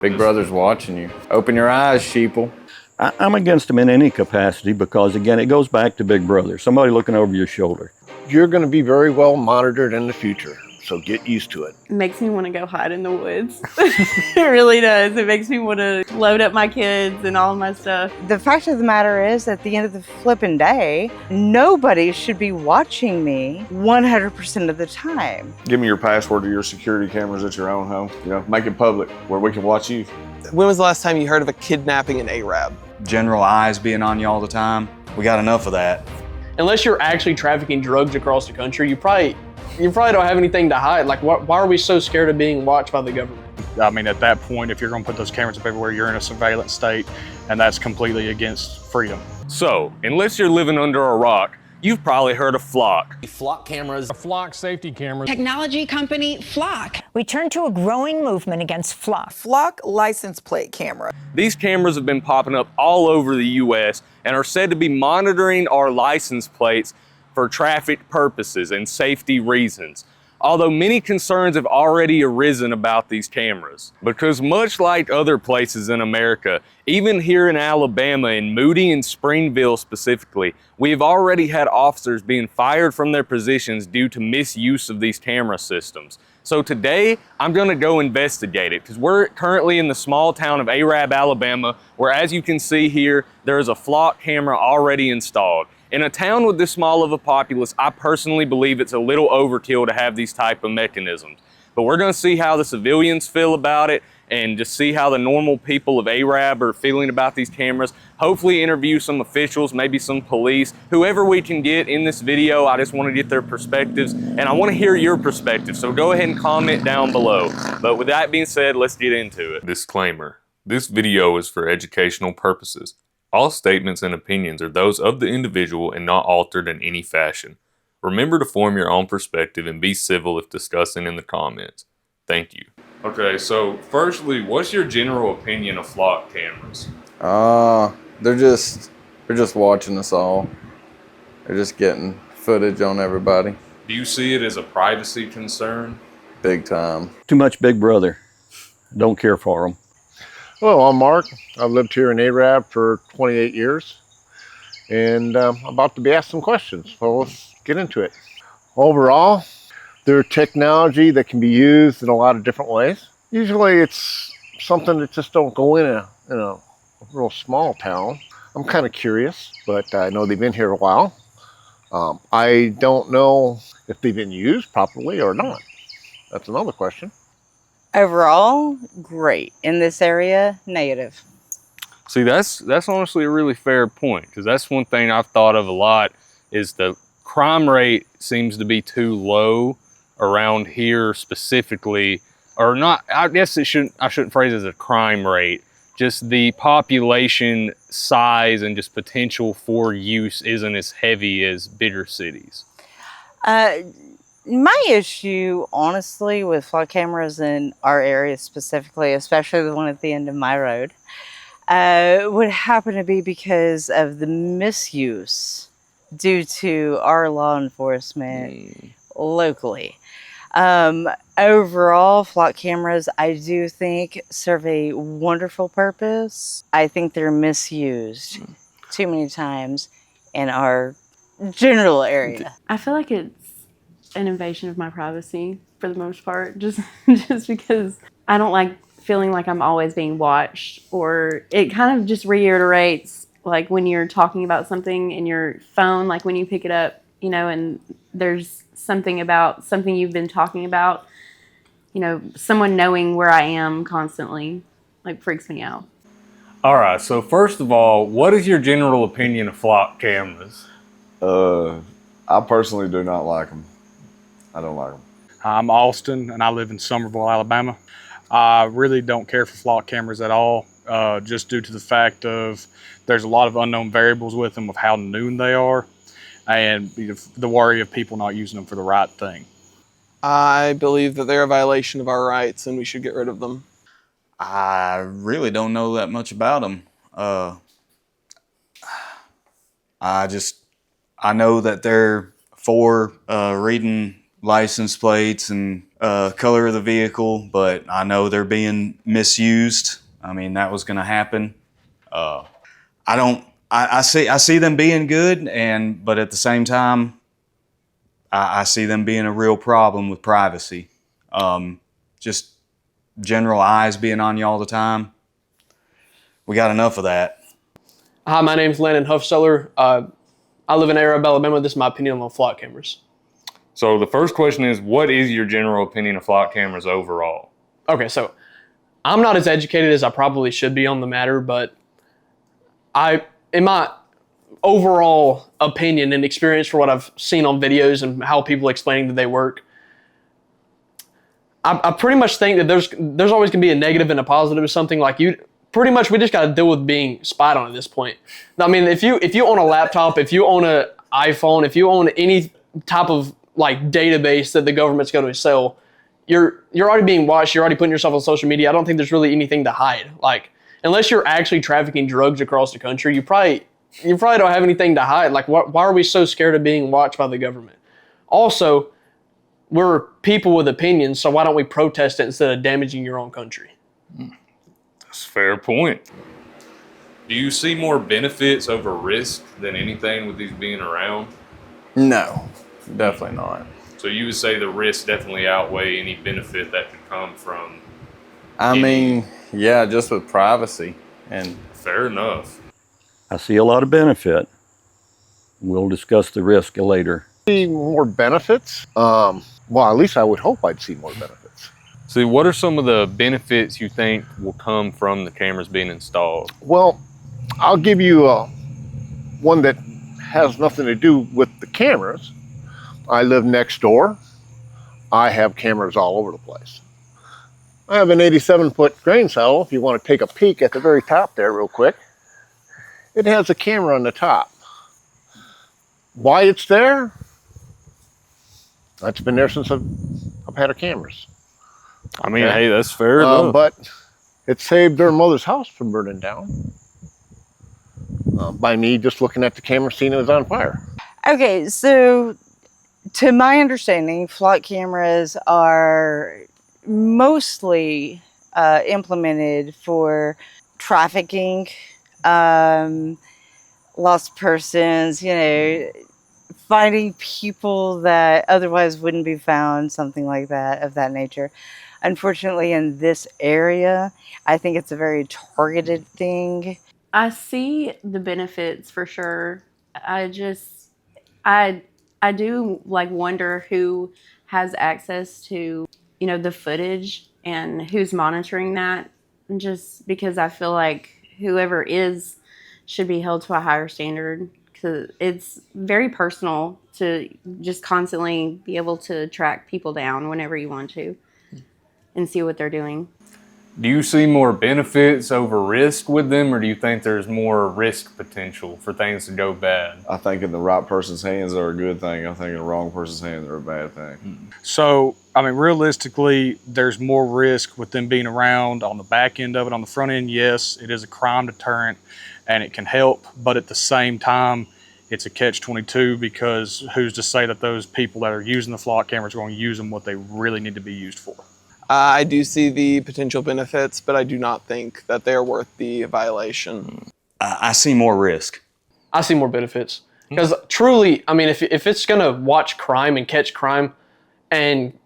Big Brother's watching you. Open your eyes, sheeple. I'm against them in any capacity because, again, it goes back to Big Brother, somebody looking over your shoulder. You're going to be very well monitored in the future, so get used to it. It makes me want to go hide in the woods. It really does. It makes me want to load up my kids and all of my stuff. The fact of the matter is, at the end of the flipping day, nobody should be watching me 100% of the time. Give me your password to your security cameras at your own home. You know, make it public where we can watch you. When was the last time you heard of a kidnapping in Arab? General eyes being on you all the time. We got enough of that. Unless you're actually trafficking drugs across the country, you probably don't have anything to hide. Like, why are we so scared of being watched by the government? I mean, at that point, if you're going to put those cameras up everywhere, you're in a surveillance state, and that's completely against freedom. So, unless you're living under a rock, you've probably heard of Flock. Flock cameras. Flock safety cameras. Technology company Flock. We turned to a growing movement against Flock. Flock license plate camera. These cameras have been popping up all over the U.S. and are said to be monitoring our license plates for traffic purposes and safety reasons. Although many concerns have already arisen about these cameras, because much like other places in America, even here in Alabama, in Moody and Springville specifically, we have already had officers being fired from their positions due to misuse of these camera systems. So today, I'm gonna go investigate it, because we're currently in the small town of Arab, Alabama, where, as you can see here, there is a Flock camera already installed. In a town with this small of a populace, I personally believe it's a little overkill to have these type of mechanisms. But we're gonna see how the civilians feel about it and just see how the normal people of Arab are feeling about these cameras. Hopefully interview some officials, maybe some police, whoever we can get in this video. I just wanna get their perspectives and I wanna hear your perspective. So go ahead and comment down below. But with that being said, let's get into it. Disclaimer, this video is for educational purposes. All statements and opinions are those of the individual and not altered in any fashion. Remember to form your own perspective and be civil if discussing in the comments. Thank you. Okay, so firstly, what's your general opinion of Flock cameras? They're just watching us all. They're just getting footage on everybody. Do you see it as a privacy concern? Big time. Too much Big Brother. Don't care for them. Hello, I'm Mark. I've lived here in Arab for 28 years, and I'm about to be asked some questions. So let's get into it. Overall, they're technology that can be used in a lot of different ways. Usually it's something that just don't go in a real small town. I'm kind of curious, but I know they've been here a while. I don't know if they've been used properly or not. That's another question. Overall, great. In this area, negative. See, that's honestly a really fair point, because that's one thing I've thought of a lot is the crime rate seems to be too low around here specifically, or not. I guess I shouldn't phrase it as a crime rate. Just the population size and just potential for use isn't as heavy as bigger cities. My issue, honestly, with flock cameras in our area specifically, especially the one at the end of my road, would happen to be because of the misuse due to our law enforcement locally. Overall, flock cameras, I do think, serve a wonderful purpose. I think they're misused too many times in our general area. I feel like it's an invasion of my privacy for the most part, just because I don't like feeling like I'm always being watched, or it kind of just reiterates like when you're talking about something in your phone, like when you pick it up, and there's something about something you've been talking about, someone knowing where I am constantly, like, freaks me out. All right, so first of all, what is your general opinion of Flock cameras? I personally do not like them. I don't like them. I'm Austin, and I live in Summerville, Alabama. I really don't care for Flock cameras at all, just due to the fact of there's a lot of unknown variables with them of how new they are, and the worry of people not using them for the right thing. I believe that they're a violation of our rights, and we should get rid of them. I really don't know that much about them. I know that they're for reading license plates and color of the vehicle, but I know they're being misused. I mean, that was going to happen. I see them being good, but at the same time, I see them being a real problem with privacy. Just general eyes being on you all the time. We got enough of that. Hi, my name's Landon Huffsteller. I live in Arab, Alabama. This is my opinion on flock cameras. So the first question is, what is your general opinion of flock cameras overall? Okay, so I'm not as educated as I probably should be on the matter, but in my overall opinion and experience for what I've seen on videos and how people explaining that they work, I pretty much think that there's always going to be a negative and a positive or something. Like pretty much we just got to deal with being spied on at this point. I mean, if you own a laptop, if you own an iPhone, if you own any type of like database that the government's going to sell, you're already being watched. You're already putting yourself on social media. I don't think there's really anything to hide. Like, unless you're actually trafficking drugs across the country, you probably don't have anything to hide. Like, why are we so scared of being watched by the government? Also, we're people with opinions, so why don't we protest it instead of damaging your own country? That's a fair point. Do you see more benefits over risk than anything with these being around? No, definitely not. So you would say the risks definitely outweigh any benefit that could come from... I mean, yeah, just with privacy. And fair enough. I see a lot of benefit. We'll discuss the risk later. See more benefits? Well, at least I would hope I'd see more benefits. So what are some of the benefits you think will come from the cameras being installed? Well, I'll give you one that has nothing to do with the cameras. I live next door. I have cameras all over the place. I have an 87-foot grain saddle. If you want to take a peek at the very top there real quick, it has a camera on the top. Why it's there? It's been there since I've had cameras. I mean, hey, that's fair enough. But it saved their mother's house from burning down by me just looking at the camera, seeing it was on fire. Okay, so to my understanding, flock cameras are mostly implemented for trafficking, lost persons, finding people that otherwise wouldn't be found, something like that, of that nature. Unfortunately, in this area, I think it's a very targeted thing. I see the benefits for sure. I do like wonder who has access to, the footage and who's monitoring that. Just because I feel like whoever should be held to a higher standard, because it's very personal to just constantly be able to track people down whenever you want to and see what they're doing. Do you see more benefits over risk with them, or do you think there's more risk potential for things to go bad? I think in the right person's hands they're a good thing. I think in the wrong person's hands they're a bad thing. So, I mean, realistically, there's more risk with them being around on the back end of it. On the front end, yes, it is a crime deterrent and it can help, but at the same time, it's a catch-22 because who's to say that those people that are using the flock cameras are going to use them what they really need to be used for? I do see the potential benefits, but I do not think that they're worth the violation. I see more risk. I see more benefits. Because truly, I mean, if it's going to watch crime and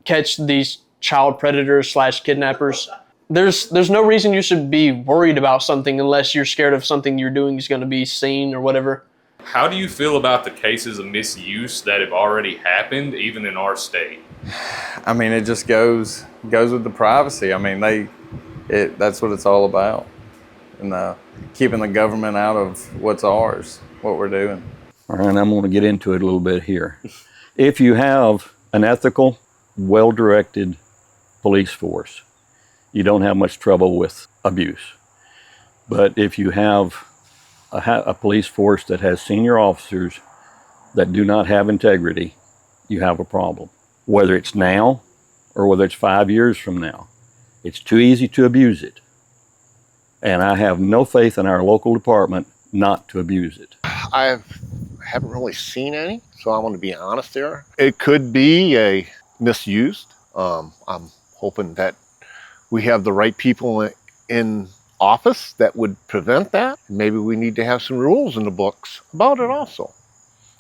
catch these child predators / kidnappers, there's no reason you should be worried about something unless you're scared of something you're doing is going to be seen or whatever. How do you feel about the cases of misuse that have already happened, even in our state? I mean, it just goes with the privacy. I mean, that's what it's all about, and keeping the government out of what's ours, what we're doing. All right, I'm going to get into it a little bit here. If you have an ethical, well-directed police force, you don't have much trouble with abuse. But if you have a police force that has senior officers that do not have integrity, you have a problem. Whether it's now or whether it's 5 years from now, it's too easy to abuse it. And I have no faith in our local department not to abuse it. I haven't really seen any, so I want to be honest there. It could be misused. I'm hoping that we have the right people in office that would prevent that. Maybe we need to have some rules in the books about it also.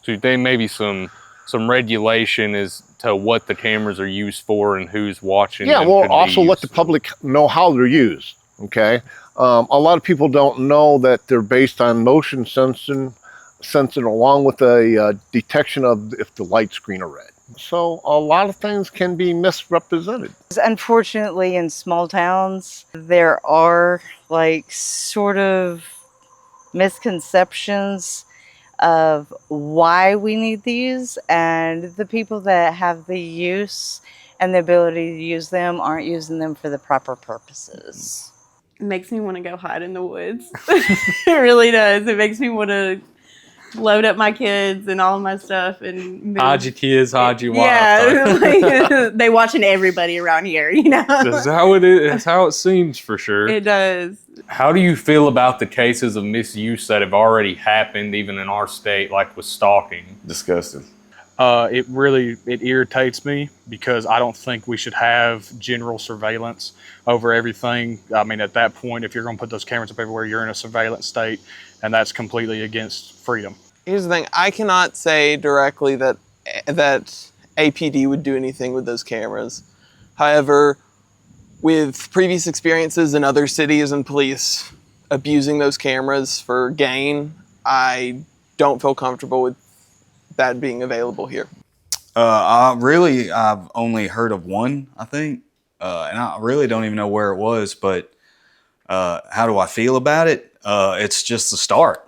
So you think maybe some regulation as to what the cameras are used for and who's watching Yeah, them well, could be also let the used. public know how they're used, okay? A lot of people don't know that they're based on motion sensing along with a detection of if the lights green or red. So a lot of things can be misrepresented. Unfortunately, in small towns, there are like sort of misconceptions of why we need these, and the people that have the use and the ability to use them aren't using them for the proper purposes. It makes me want to go hide in the woods. It really does. It makes me want to load up my kids and all of my stuff and move. Hide your kids, hide your wife. Yeah, like, they watching everybody around here, you know. That's how it is. That's how it seems for sure. It does. How do you feel about the cases of misuse that have already happened, even in our state, like with stalking? Disgusting. It irritates me because I don't think we should have general surveillance over everything. I mean, at that point, if you're going to put those cameras up everywhere, you're in a surveillance state, and that's completely against freedom. Here's the thing, I cannot say directly that APD would do anything with those cameras. However, with previous experiences in other cities and police abusing those cameras for gain, I don't feel comfortable with that being available here. I've only heard of one, I think, and I really don't even know where it was. But how do I feel about it? It's just the start.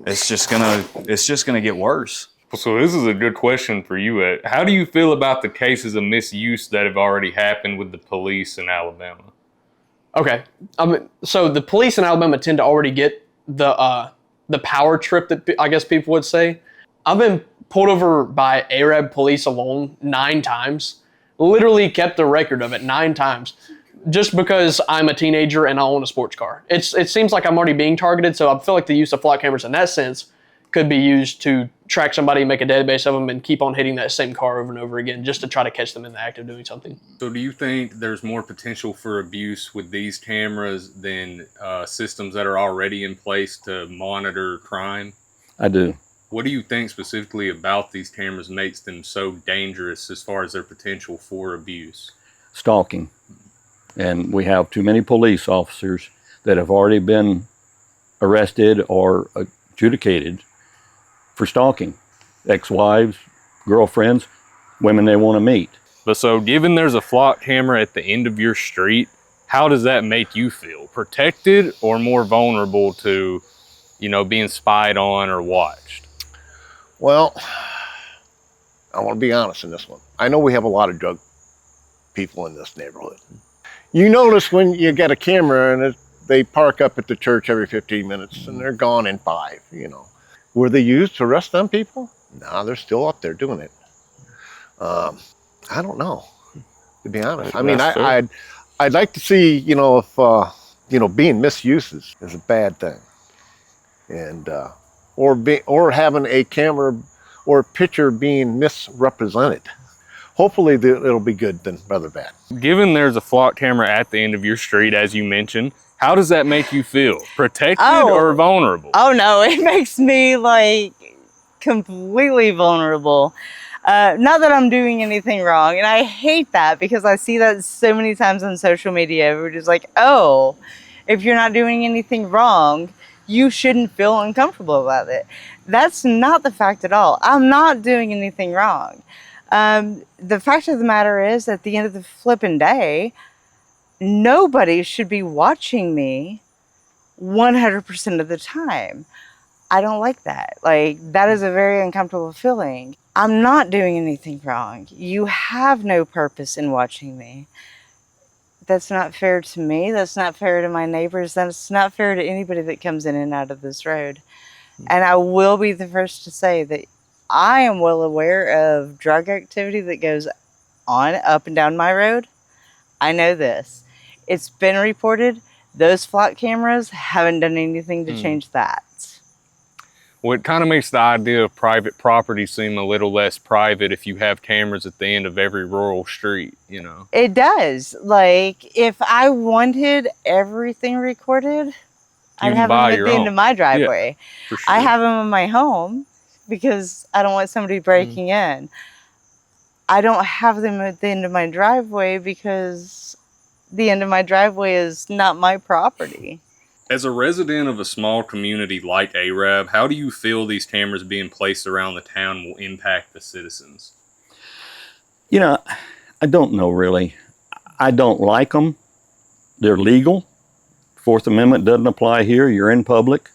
It's just gonna get worse. So this is a good question for you, Ed. How do you feel about the cases of misuse that have already happened with the police in Alabama? Okay, so the police in Alabama tend to already get the power trip that I guess people would say. I've been pulled over by Arab police alone 9 times. Literally kept the record of it 9 times. Just because I'm a teenager and I own a sports car. It seems like I'm already being targeted, so I feel like the use of flock cameras in that sense could be used to track somebody, make a database of them, and keep on hitting that same car over and over again just to try to catch them in the act of doing something. So do you think there's more potential for abuse with these cameras than systems that are already in place to monitor crime? I do. What do you think specifically about these cameras makes them so dangerous as far as their potential for abuse? Stalking. And we have too many police officers that have already been arrested or adjudicated for stalking. Ex-wives, girlfriends, women they want to meet. But so given there's a flock camera at the end of your street, how does that make you feel? Protected or more vulnerable to, being spied on or watched? Well, I want to be honest in this one. I know we have a lot of drug people in this neighborhood. You notice when you get a camera and they park up at the church every 15 minutes and they're gone in 5, Were they used to arrest them people? No, they're still up there doing it. I don't know, to be honest. I mean, I'd like to see, if, being misused is a bad thing. And, or having a camera or a picture being misrepresented. Hopefully it'll be good rather than bad. Given there's a flock camera at the end of your street, as you mentioned, how does that make you feel? Protected or vulnerable? Oh no, it makes me like completely vulnerable. Not that I'm doing anything wrong, and I hate that because I see that so many times on social media. We're just like, oh, if you're not doing anything wrong, you shouldn't feel uncomfortable about it. That's not the fact at all. I'm not doing anything wrong. The fact of the matter is, at the end of the flipping day, nobody should be watching me 100% of the time. I don't like that. Like, that is a very uncomfortable feeling. I'm not doing anything wrong. You have no purpose in watching me. That's not fair to me. That's not fair to my neighbors. That's not fair to anybody that comes in and out of this road. And I will be the first to say that I am well aware of drug activity that goes on up and down my road. I know this. It's been reported. Those flock cameras haven't done anything to change that. Well, it kind of makes the idea of private property seem a little less private if you have cameras at the end of every rural street, you know? It does. Like, if I wanted everything recorded, I'd can have them buy at your the end own. of my driveway. For sure. I have them in my home because I don't want somebody breaking in. I don't have them at the end of my driveway because the end of my driveway is not my property. As a resident of a small community like Arab, how do you feel these cameras being placed around the town will impact the citizens? You know, I don't know really. I don't like them. They're legal. Fourth Amendment doesn't apply here. You're in public.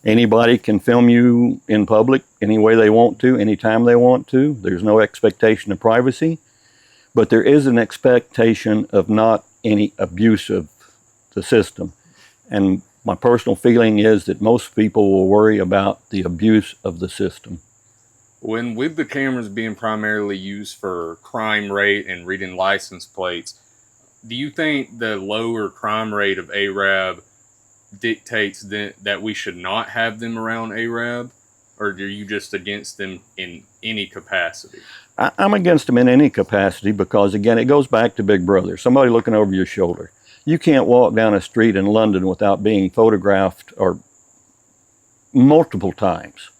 Anybody can film you in public any way they want to, anytime they want to. There's no expectation of privacy, but there is an expectation of not any abuse of the system. And my personal feeling is that most people will worry about the abuse of the system. When with the cameras being primarily used for crime rate and reading license plates, do you think the lower crime rate of Arab dictates that we should not have them around Arab, or are you just against them in any capacity? I'm against them in any capacity because, again, it goes back to Big Brother, somebody looking over your shoulder. You can't walk down a street in London without being photographed or multiple times.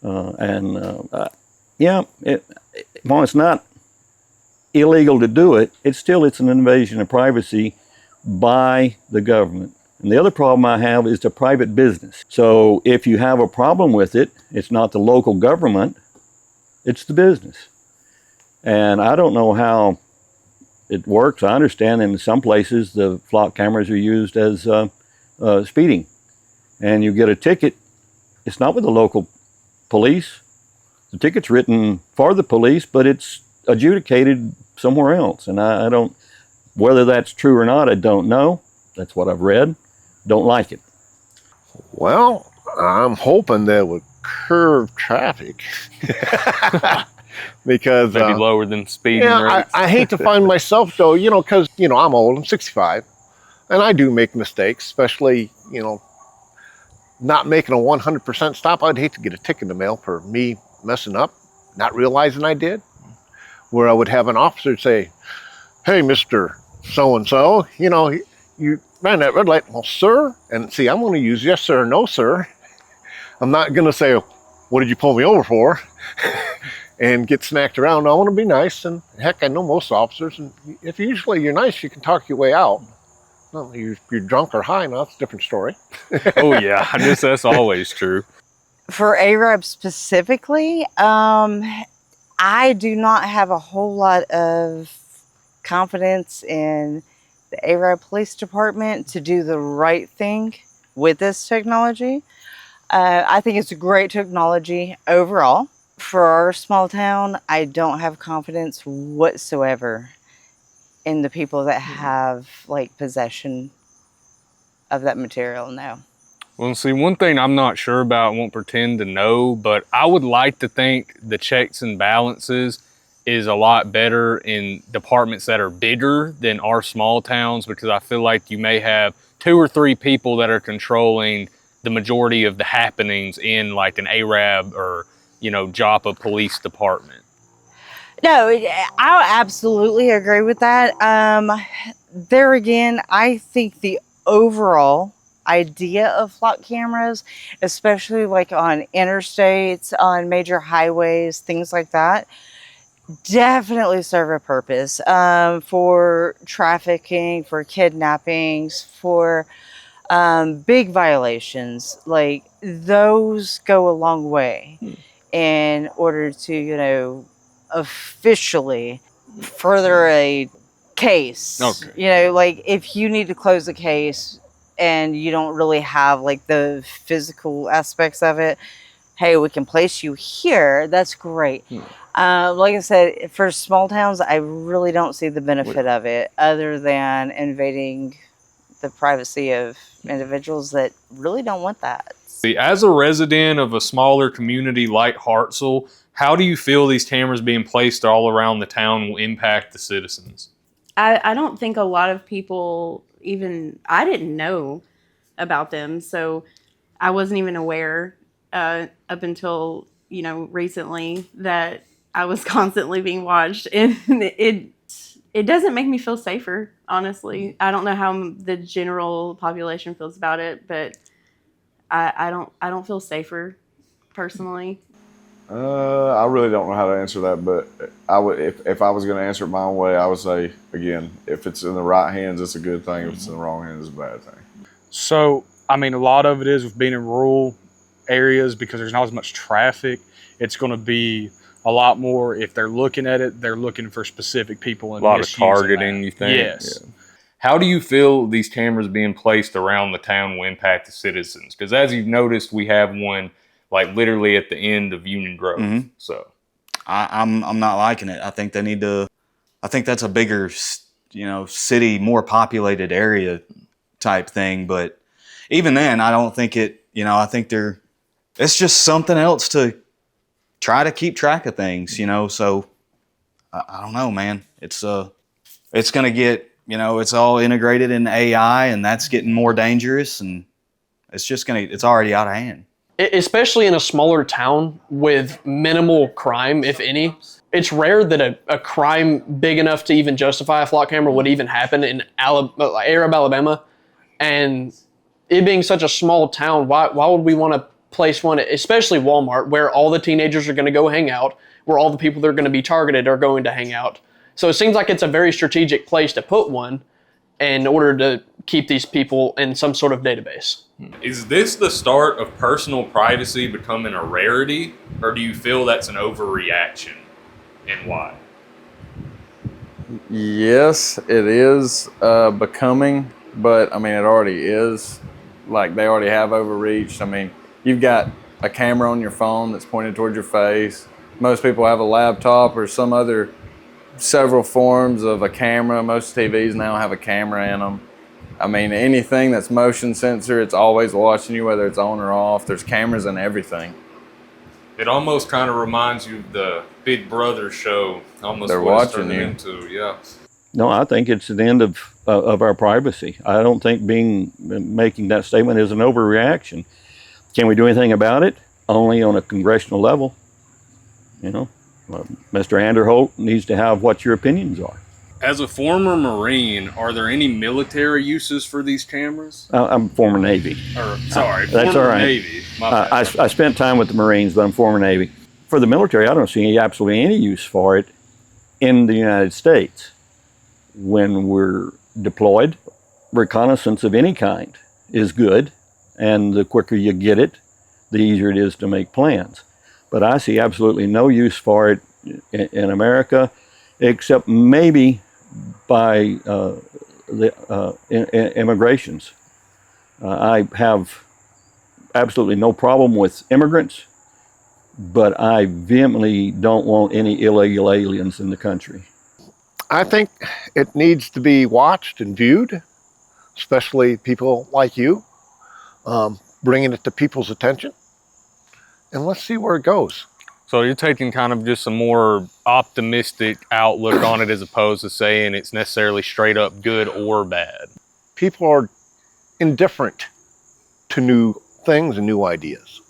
Yeah, while it's not illegal to do it, it's an invasion of privacy by the government. And the other problem I have is the private business. So if you have a problem with it, it's not the local government, it's the business. And I don't know how it works. I understand in some places the flock cameras are used as speeding. And you get a ticket, it's not with the local police. The ticket's written for the police, but it's adjudicated somewhere else. And I don't, whether that's true or not, I don't know. That's what I've read. Don't like it. Well, I'm hoping that would curb traffic. Because Maybe lower than speeding yeah, rates. I hate to find myself though, because I'm old, I'm 65, and I do make mistakes, especially not making a 100% stop. I'd hate to get a ticket in the mail for me messing up, not realizing I did, where I would have an officer say, "Hey, Mr. So-and-so, you ran that red light." Well, sir, and see, I'm going to use yes, sir, or no, sir. I'm not going to say, "What did you pull me over for?" and get snacked around. I want to be nice, and heck, I know most officers, and if usually you're nice, you can talk your way out. No, you're drunk or high, now that's a different story. Oh yeah, I guess that's always true. For Arab specifically, I do not have a whole lot of confidence in the Arab Police Department to do the right thing with this technology. I think it's a great technology overall. For our small town, I don't have confidence whatsoever in the people that have possession of that material now. Well, see, one thing I'm not sure about, I won't pretend to know, but I would like to think the checks and balances is a lot better in departments that are bigger than our small towns, because I feel like you may have 2 or 3 people that are controlling the majority of the happenings in like an Arab or Joppa police department. No, I absolutely agree with that. There again, I think the overall idea of flock cameras, especially like on interstates, on major highways, things like that, definitely serve a purpose for trafficking, for kidnappings, for big violations. Like those go a long way in order to, officially further a case. Okay. Like if you need to close a case and you don't really have like the physical aspects of it, hey, we can place you here. That's great. Like I said, for small towns, I really don't see the benefit of it other than invading the privacy of individuals that really don't want that. As a resident of a smaller community like Hartselle, how do you feel these cameras being placed all around the town will impact the citizens? I don't think a lot of people I didn't know about them, so I wasn't even aware up until, recently, that I was constantly being watched, and it doesn't make me feel safer, honestly. I don't know how the general population feels about it, but I don't feel safer personally. I really don't know how to answer that, but I would, if I was going to answer it my own way, I would say, again, if it's in the right hands, it's a good thing. If it's in the wrong hands, it's a bad thing. So, I mean, a lot of it is with being in rural areas because there's not as much traffic. It's going to be a lot more, if they're looking at it, they're looking for specific people. And A lot of targeting, you think? Yes. Yeah. How do you feel these cameras being placed around the town will impact the citizens? Because as you've noticed, we have one like literally at the end of Union Grove. Mhm. So I'm not liking it. I think they need to. I think that's a bigger, city, more populated area type thing. But even then, I don't think it. I think it's just something else to try to keep track of things. So I don't know, man. It's gonna get. It's all integrated in AI, and that's getting more dangerous, and it's already out of hand. Especially in a smaller town with minimal crime, if any. It's rare that a crime big enough to even justify a flock camera would even happen in Arab, Alabama. And it being such a small town, why would we want to place one, especially Walmart, where all the teenagers are going to go hang out, where all the people that are going to be targeted are going to hang out. So it seems like it's a very strategic place to put one in order to keep these people in some sort of database. is this the start of personal privacy becoming a rarity, or do you feel that's an overreaction, and why? Yes, it is becoming, but I mean, it already is. Like, they already have overreached. I mean, you've got a camera on your phone that's pointed towards your face. Most people have a laptop or some other several forms of a camera. Most TVs now have a camera in them. I mean, anything that's motion sensor, it's always watching you, whether it's on or off. There's cameras in everything. It almost kind of reminds you of the Big Brother show. Almost They're what it's watching turning you. into, yeah. No, I think it's the end of our privacy. I don't think making that statement is an overreaction. Can we do anything about it? Only on a congressional level. Mr. Anderholt needs to have what your opinions are. As a former Marine, are there any military uses for these cameras? I'm former Navy. Sorry, That's former all right. Navy. My bad. I spent time with the Marines, but I'm former Navy. For the military, I don't see absolutely any use for it in the United States. When we're deployed, reconnaissance of any kind is good, and the quicker you get it, the easier it is to make plans. But I see absolutely no use for it in America, except maybe by immigrations. I have absolutely no problem with immigrants, but I vehemently don't want any illegal aliens in the country. I think it needs to be watched and viewed, especially people like you, bringing it to people's attention. And let's see where it goes. So you're taking kind of just a more optimistic outlook on it as opposed to saying it's necessarily straight up good or bad. People are indifferent to new things and new ideas.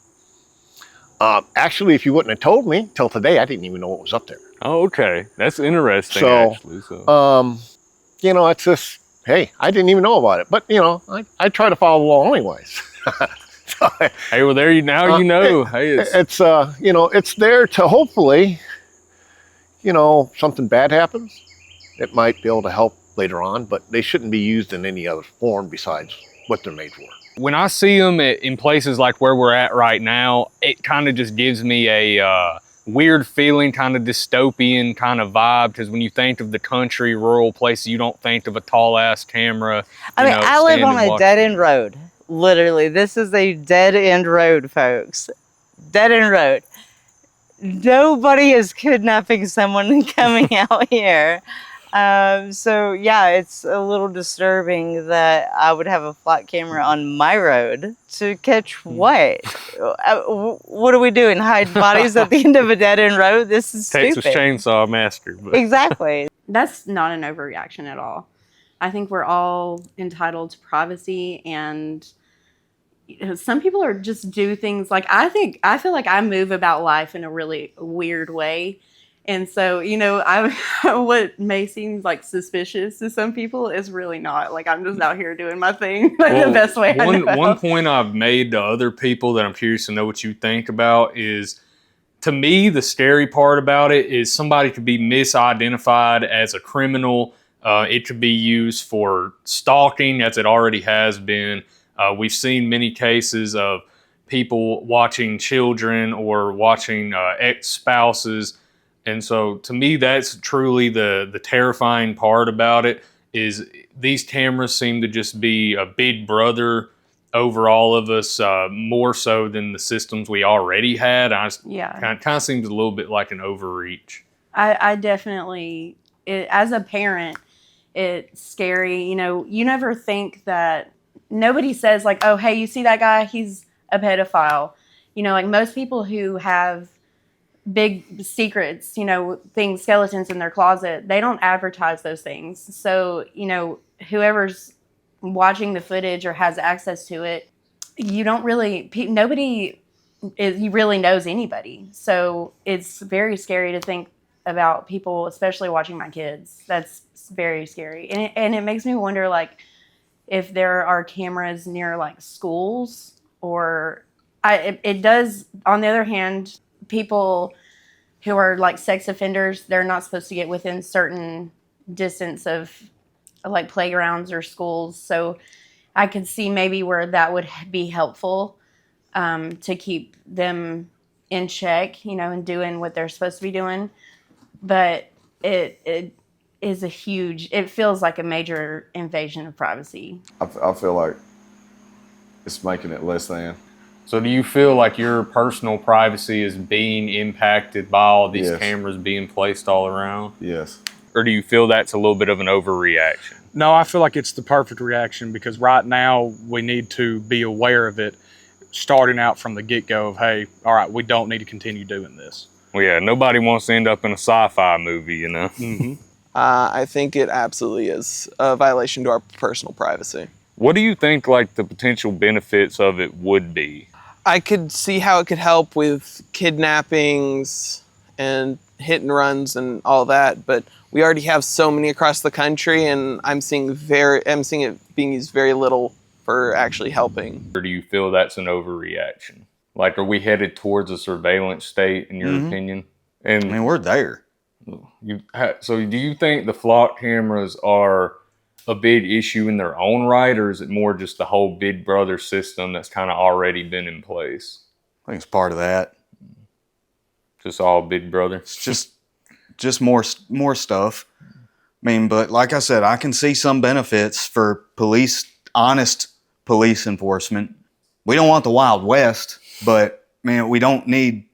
Actually, if you wouldn't have told me till today, I didn't even know what was up there. Oh, okay. That's interesting, So, actually. It's just, hey, I didn't even know about it. But, I try to follow along anyways. Hey, well, there you now you know. Hey, it's there to hopefully, something bad happens. It might be able to help later on, but they shouldn't be used in any other form besides what they're made for. when I see them in places like where we're at right now, it kind of just gives me a weird feeling, kind of dystopian kind of vibe, because when you think of the country, rural places, you don't think of a tall ass camera. I mean, I live on a dead end road. Literally, this is a dead end road, folks. Dead end road. Nobody is kidnapping someone and coming out here. So yeah, it's a little disturbing that I would have a flat camera on my road to catch what? What are we doing? Hide bodies at the end of a dead end road? This is Texas stupid. Chainsaw Massacre. But. Exactly. That's not an overreaction at all. I think we're all entitled to privacy, and some people are just do things like I feel like I move about life in a really weird way. And so, I what may seem like suspicious to some people is really not. Like, I'm just out here doing my thing like the best way I know. One point I've made to other people that I'm curious to know what you think about is, to me, the scary part about it is somebody could be misidentified as a criminal. It could be used for stalking, as it already has been. We've seen many cases of people watching children or watching ex-spouses. And so to me, that's truly the terrifying part about it, is these cameras seem to just be a big brother over all of us, more so than the systems we already had. Kind of seems a little bit like an overreach. I definitely, as a parent, it's scary. You never think that, nobody says like, oh, hey, you see that guy? He's a pedophile. Like most people who have big secrets, things, skeletons in their closet, they don't advertise those things. So, whoever's watching the footage or has access to it, nobody really knows anybody. So it's very scary to think about people, especially watching my kids. That's very scary. And it makes me wonder, like, if there are cameras near like schools, or it does. On the other hand, people who are like sex offenders, they're not supposed to get within certain distance of like playgrounds or schools. So I could see maybe where that would be helpful, to keep them in check, and doing what they're supposed to be doing. But it is it feels like a major invasion of privacy. I feel like it's making it less than. So do you feel like your personal privacy is being impacted by all these cameras being placed all around? Yes. Or do you feel that's a little bit of an overreaction? No, I feel like it's the perfect reaction, because right now we need to be aware of it, starting out from the get-go of, hey, all right, we don't need to continue doing this. Well, yeah, nobody wants to end up in a sci-fi movie, Mm-hmm. I think it absolutely is a violation to our personal privacy. What do you think, like, the potential benefits of it would be? I could see how it could help with kidnappings and hit and runs and all that, but we already have so many across the country, and I'm seeing it being used very little for actually helping. Or do you feel that's an overreaction? Like, are we headed towards a surveillance state, in your opinion? And I mean, we're there. So do you think the flock cameras are a big issue in their own right, or is it more just the whole Big Brother system that's kind of already been in place? I think it's part of that. Just all Big Brother? It's just more stuff. I mean, but like I said, I can see some benefits for honest police enforcement. We don't want the Wild West, but man, we don't need,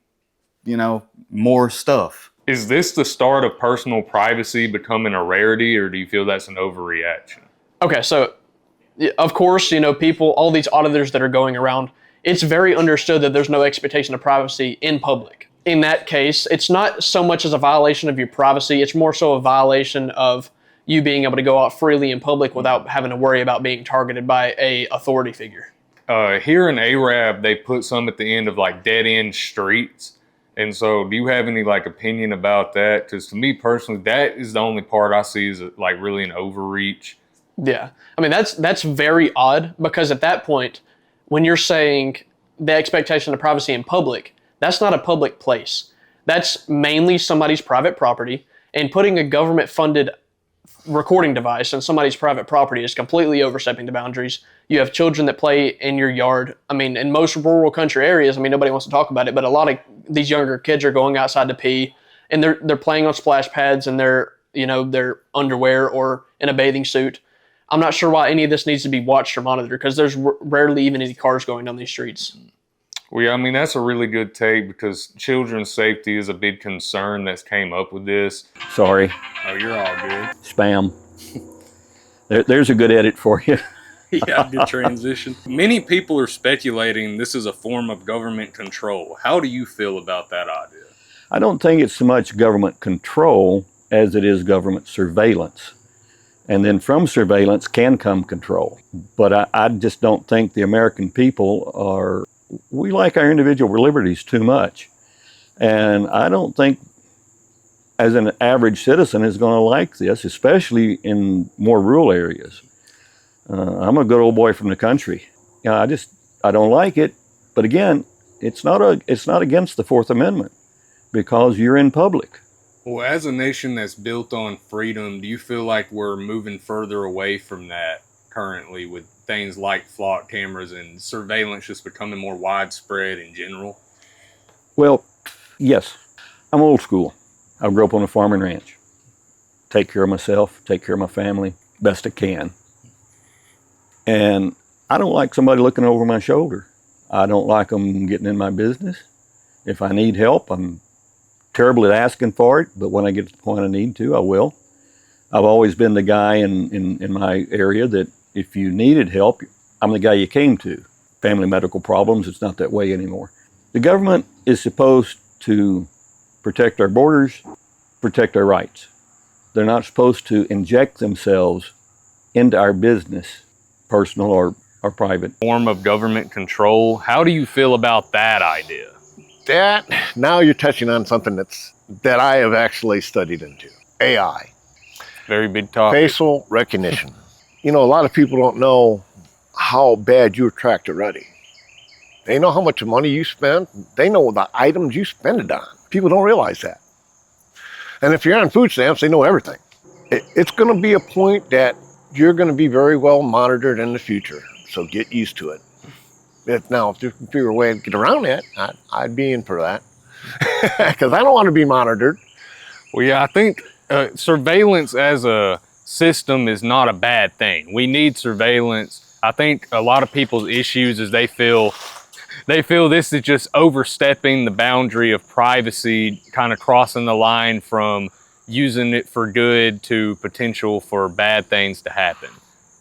more stuff. Is this the start of personal privacy becoming a rarity, or do you feel that's an overreaction? Okay, so of course, people, all these auditors that are going around, it's very understood that there's no expectation of privacy in public. In that case, it's not so much as a violation of your privacy, it's more so a violation of you being able to go out freely in public without having to worry about being targeted by a authority figure. Here in Arab, they put some at the end of like dead end streets. And so do you have any like opinion about that? Because to me personally, that is the only part I see is like really an overreach. Yeah. I mean, that's very odd, because at that point, when you're saying the expectation of privacy in public, that's not a public place. That's mainly somebody's private property, and putting a government-funded recording device on somebody's private property is completely overstepping the boundaries. You have children that play in your yard. I mean, in most rural country areas, I mean, nobody wants to talk about it, but a lot of these younger kids are going outside to pee, and they're playing on splash pads in their underwear or in a bathing suit. I'm not sure why any of this needs to be watched or monitored, because there's rarely even any cars going down these streets. Well, yeah, I mean, that's a really good take, because children's safety is a big concern that's came up with this. Sorry. Oh, you're all good. Spam. There's a good edit for you. Yeah, good transition. Many people are speculating this is a form of government control. How do you feel about that idea? I don't think it's so much government control as it is government surveillance. And then from surveillance can come control. But I just don't think the American people we like our individual liberties too much. And I don't think as an average citizen is going to like this, especially in more rural areas. I'm a good old boy from the country. I don't like it. But again, it's not against the Fourth Amendment because you're in public. Well, as a nation that's built on freedom, do you feel like we're moving further away from that currently with things like flock cameras and surveillance just becoming more widespread in general? Well, yes. I'm old school. I grew up on a farm and ranch. Take care of myself, take care of my family, best I can. And I don't like somebody looking over my shoulder. I don't like them getting in my business. If I need help, I'm terrible at asking for it, but when I get to the point I need to, I will. I've always been the guy in my area that if you needed help, I'm the guy you came to. Family medical problems, it's not that way anymore. The government is supposed to protect our borders, protect our rights. They're not supposed to inject themselves into our business, personal or private. Form of government control. How do you feel about that idea? That, now you're touching on something that I have actually studied into. AI. Very big topic. Facial recognition. You know, a lot of people don't know how bad you're tracked already. They know how much money you spend. They know the items you spend it on. People don't realize that. And if you're on food stamps, they know everything. It's going to be a point that you're going to be very well monitored in the future. So get used to it. If you figure a way to get around that, I'd be in for that. Because I don't want to be monitored. Well, yeah, I think surveillance as a system is not a bad thing. We need surveillance. I think a lot of people's issues is they feel this is just overstepping the boundary of privacy, kind of crossing the line from using it for good to potential for bad things to happen.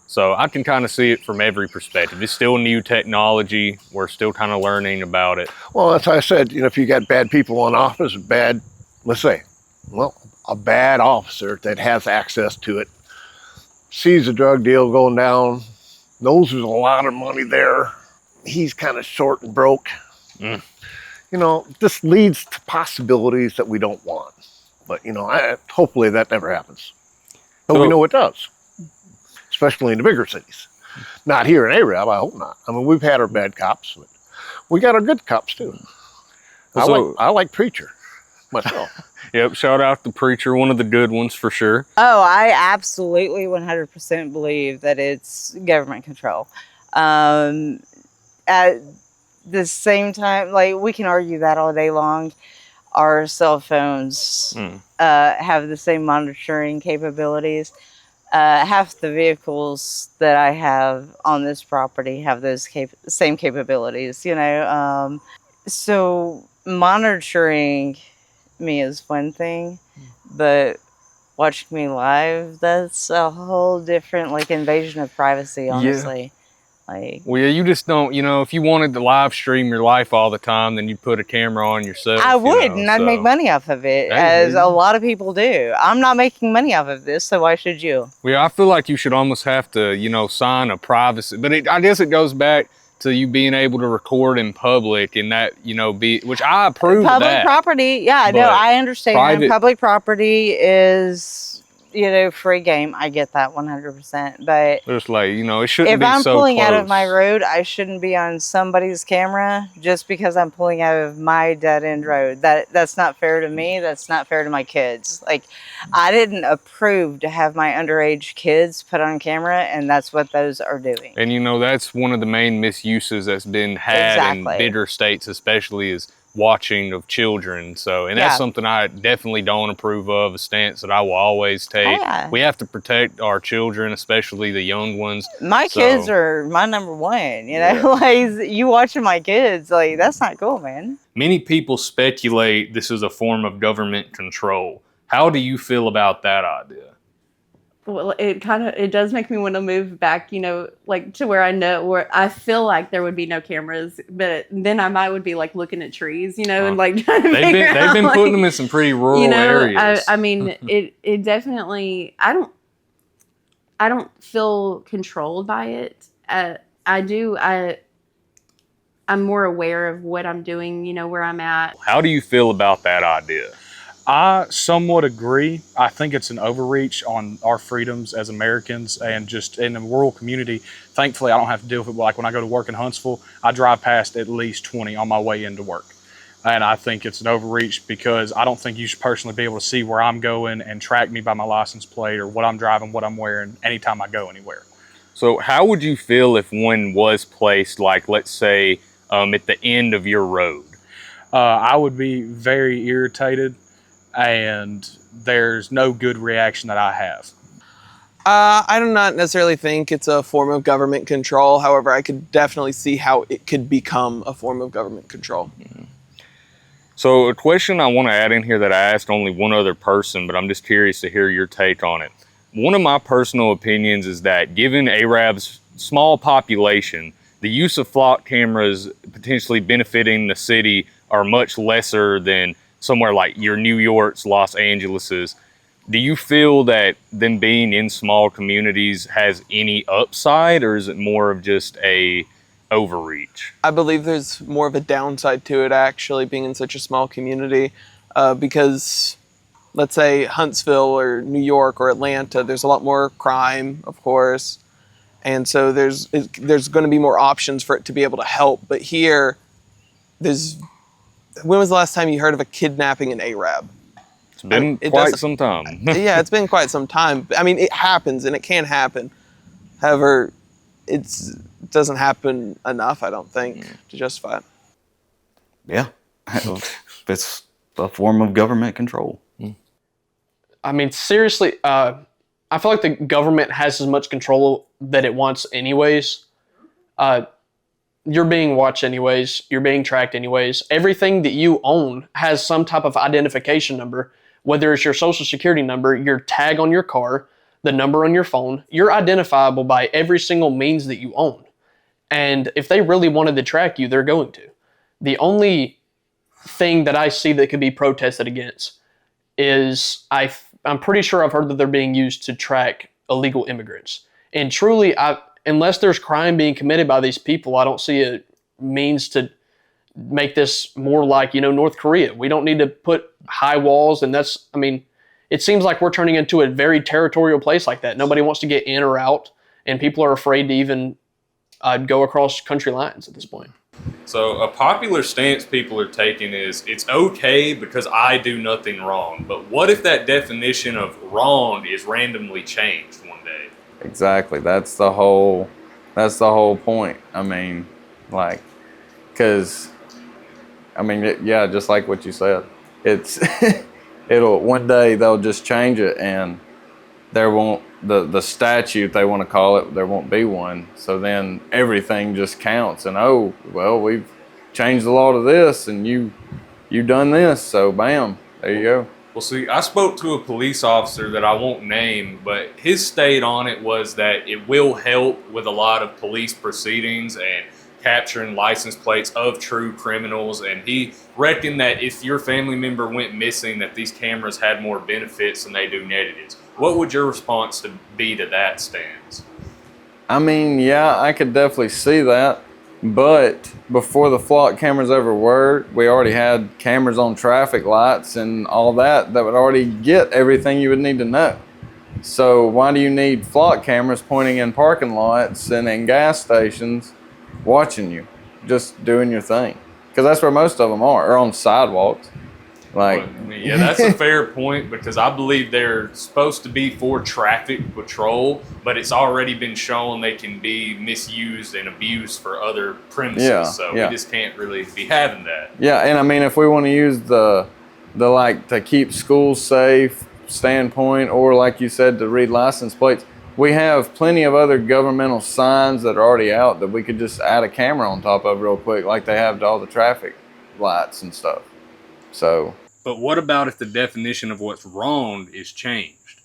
So I can kind of see it from every perspective. It's still new technology. We're still kind of learning about it. Well, that's why I said, if you got bad people in office, let's say, a bad officer that has access to it, sees a drug deal going down, knows there's a lot of money there, he's kind of short and broke. This leads to possibilities that we don't want. But, hopefully that never happens. But we know it does. Especially in the bigger cities. Not here in Arab, I hope not. I mean, we've had our bad cops, but we got our good cops too. I like Preacher myself. Yep, shout out to Preacher, one of the good ones for sure. Oh, I absolutely 100% believe that it's government control. At the same time, we can argue that all day long. Our cell phones have the same monitoring capabilities. Half the vehicles that I have on this property have those same capabilities, so monitoring me is one thing, but watching me live, that's a whole different invasion of privacy, honestly. Well, yeah, you just don't, if you wanted to live stream your life all the time, then you'd put a camera on yourself. I would, and I'd make money off of it, as a lot of people do. I'm not making money off of this, so why should you? Well, I feel like you should almost have to, sign a privacy, but I guess it goes back to you being able to record in public and that, which I approve of that. Public property, yeah, no, I understand. Public property is, free game. I get that 100%. But just it shouldn't if be I'm so pulling close. out of my road, I shouldn't be on somebody's camera just because I'm pulling out of my dead end road. That's not fair to me. That's not fair to my kids. I didn't approve to have my underage kids put on camera, and that's what those are doing. And that's one of the main misuses that's been had in bigger states, especially, is watching of children. That's something I definitely don't approve of, a stance that I will always take. We have to protect our children, especially the young ones. My kids are my number one, you watching my kids, that's not cool, man. Many people speculate this is a form of government control. How do you feel about that idea? Well, it does make me want to move back, to where I feel like there would be no cameras, but then I would be looking at trees, and trying to figure out, they've been putting them in some pretty rural areas. I mean, it definitely, I don't feel controlled by it. I'm more aware of what I'm doing, where I'm at. How do you feel about that idea? I somewhat agree. I think it's an overreach on our freedoms as Americans, and just in the rural community. Thankfully, I don't have to deal with it. Like when I go to work in Huntsville, I drive past at least 20 on my way into work. And I think it's an overreach because I don't think you should personally be able to see where I'm going and track me by my license plate or what I'm driving, what I'm wearing, anytime I go anywhere. So how would you feel if one was placed, like, let's say, at the end of your road? I would be very irritated, and there's no good reaction that I have. I do not necessarily think it's a form of government control. However, I could definitely see how it could become a form of government control. So a question I want to add in here that I asked only one other person, but I'm just curious to hear your take on it. One of my personal opinions is that given Arab's small population, the use of flock cameras potentially benefiting the city are much lesser than somewhere like your New York's, Los Angeles's. Do you feel that them being in small communities has any upside, or is it more of just a overreach? I believe there's more of a downside to it, actually, being in such a small community, because let's say Huntsville or New York or Atlanta, there's a lot more crime, of course, and so there's going to be more options for it to be able to help. But here, when was the last time you heard of a kidnapping in Arab? It's been quite some time. Yeah, it's been quite some time. I mean, it happens and it can happen. However, it doesn't happen enough, I don't think, to justify it. Yeah, it's a form of government control. I mean, seriously, I feel like the government has as much control that it wants anyways. You're being watched anyways. You're being tracked anyways. Everything that you own has some type of identification number, whether it's your social security number, your tag on your car, the number on your phone. You're identifiable by every single means that you own. And if they really wanted to track you, they're going to. The only thing that I see that could be protested against is I'm pretty sure I've heard that they're being used to track illegal immigrants. And truly, unless there's crime being committed by these people, I don't see a means to make this more like, North Korea. We don't need to put high walls, and it seems like we're turning into a very territorial place like that. Nobody wants to get in or out, and people are afraid to even go across country lines at this point. So a popular stance people are taking is it's okay because I do nothing wrong. But what if that definition of wrong is randomly changed one day? Exactly. That's the whole point. I mean, yeah, just like what you said. It's it'll one day they'll just change it, and there won't the statute they want to call it, there won't be one. So then everything just counts, and we've changed the law to this, and you done this, so bam, there you go. Well, see, I spoke to a police officer that I won't name, but his state on it was that it will help with a lot of police proceedings and capturing license plates of true criminals. And he reckoned that if your family member went missing, that these cameras had more benefits than they do negatives. What would your response be to that stance? I mean, yeah, I could definitely see that. But before the flock cameras ever were, we already had cameras on traffic lights and all that would already get everything you would need to know. So why do you need flock cameras pointing in parking lots and in gas stations watching you, just doing your thing? Because that's where most of them are, or on sidewalks. Yeah, that's a fair point, because I believe they're supposed to be for traffic patrol, but it's already been shown they can be misused and abused for other premises. We just can't really be having that. Yeah, and I mean, if we want to use the to keep schools safe standpoint, or like you said, to read license plates, we have plenty of other governmental signs that are already out that we could just add a camera on top of real quick, like they have to all the traffic lights and stuff. So. But what about if the definition of what's wrong is changed?